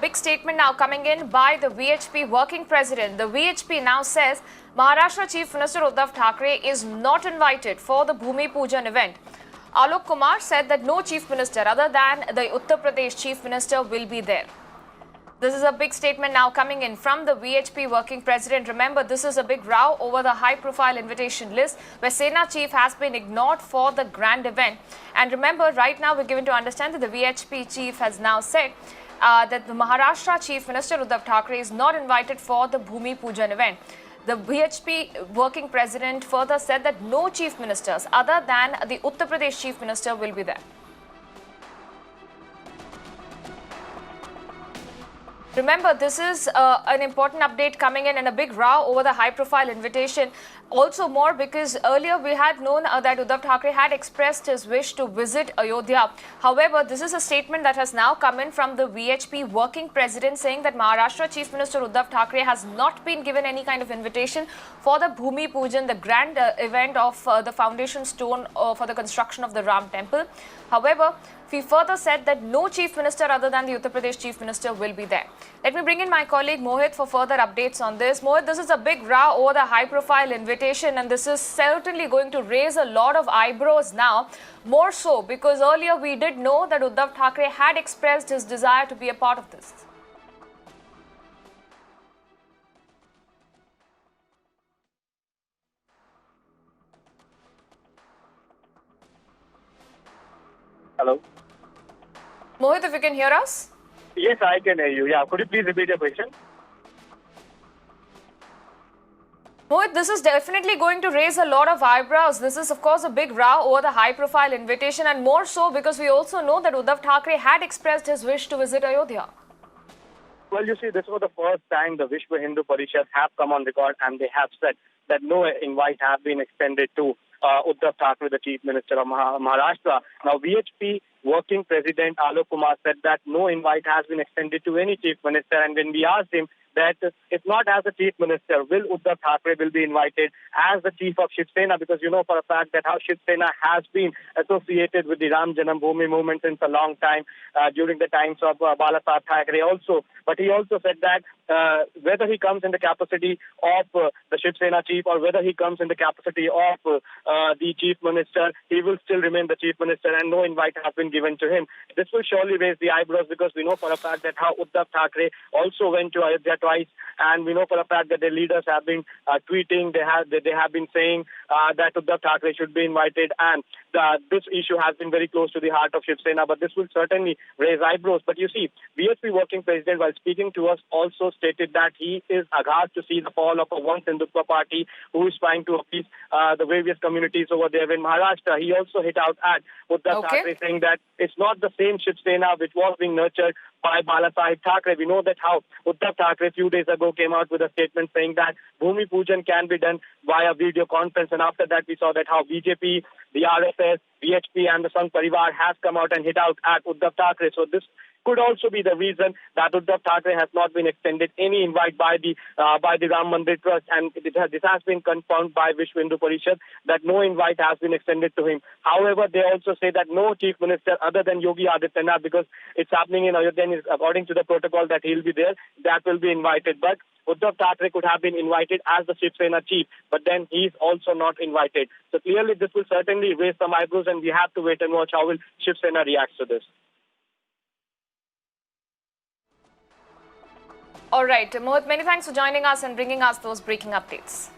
big statement now coming in by the VHP working president. The VHP now says Maharashtra Chief Minister Uddhav Thackeray is not invited for the Bhumi Pujan event. Alok Kumar said that no chief minister other than the Uttar Pradesh chief minister will be there. This is a big statement now coming in from the VHP working president. Remember, this is a big row over the high-profile invitation list where Sena chief has been ignored for the grand event. And remember, right now we're given to understand that the VHP chief has now said that the Maharashtra Chief Minister Uddhav Thackeray is not invited for the Bhumi Pujan event. The VHP working president further said that no chief ministers other than the Uttar Pradesh chief minister will be there. Remember, this is an important update coming in and a big row over the high-profile invitation. Also more because earlier we had known that Uddhav Thackeray had expressed his wish to visit Ayodhya. However, this is a statement that has now come in from the VHP working president saying that Maharashtra Chief Minister Uddhav Thackeray has not been given any kind of invitation for the Bhumi Pujan, the grand event of the foundation stone for the construction of the Ram temple. However, he further said that no chief minister other than the Uttar Pradesh chief minister will be there. Let me bring in my colleague Mohit for further updates on this. Mohit, this is a big row over the high-profile invitation and this is certainly going to raise a lot of eyebrows now. More so because earlier we did know that Uddhav Thackeray had expressed his desire to be a part of this. Hello. Mohit, if you can hear us? Yes, I can hear you. Yeah, could you please repeat your question? Mohit, this is definitely going to raise a lot of eyebrows. This is, of course, a big row over the high-profile invitation and more so because we also know that Uddhav Thackeray had expressed his wish to visit Ayodhya. Well, you see, this was the first time the Vishwa Hindu Parishad have come on record and they have said that no invite have been extended to Uddhav Thackeray, the Chief Minister of Maharashtra. Now, VHP working president Alok Kumar said that no invite has been extended to any Chief Minister, and when we asked him that if not as the Chief Minister, will Uddhav Thackeray will be invited as the Chief of Shiv Sena, because you know for a fact that how Shiv Sena has been associated with the Ram Janambhoomi movement since a long time during the times of Balasaheb Thackeray also. But he also said that whether he comes in the capacity of the Shiv Sena chief or whether he comes in the capacity of the Chief Minister, he will still remain the Chief Minister and no invite has been given to him. This will surely raise the eyebrows because we know for a fact that how Uddhav Thackeray also went to Ayodhya twice, and we know for a fact that the leaders have been tweeting, they have been saying that Uddhav Thackeray should be invited, and this issue has been very close to the heart of Shiv Sena, but this will certainly raise eyebrows. But you see, VHP working president, while speaking to us, also stated that he is aghast to see the fall of a once Hindutva party who is trying to appease the various communities over there in Maharashtra. He also hit out at Uddhav Thackeray saying that it's not the same Shiv Sena which was being nurtured by Balasaheb Thackeray. We know that how Uddhav Thackeray a few days ago came out with a statement saying that Bhumi Pujan can be done via video conference, and after that we saw that how BJP, the RSS, VHP and the Sangh Parivar has come out and hit out at Uddhav Thackeray. So this could also be the reason that Uddhav Thackeray has not been extended any invite by the Ram Mandir Trust, and this has been confirmed by Vishwa Hindu Parishad that no invite has been extended to him. However, they also say that no chief minister other than Yogi Adityanath, because it's happening in Ayodhya and according to the protocol that he'll be there, that will be invited. But Uddhav Thackeray could have been invited as the Shiv Sena chief, but then he's also not invited. So clearly this will certainly raise some eyebrows and we have to wait and watch how will Shiv Sena react to this. All right, Mohit, many thanks for joining us and bringing us those breaking updates.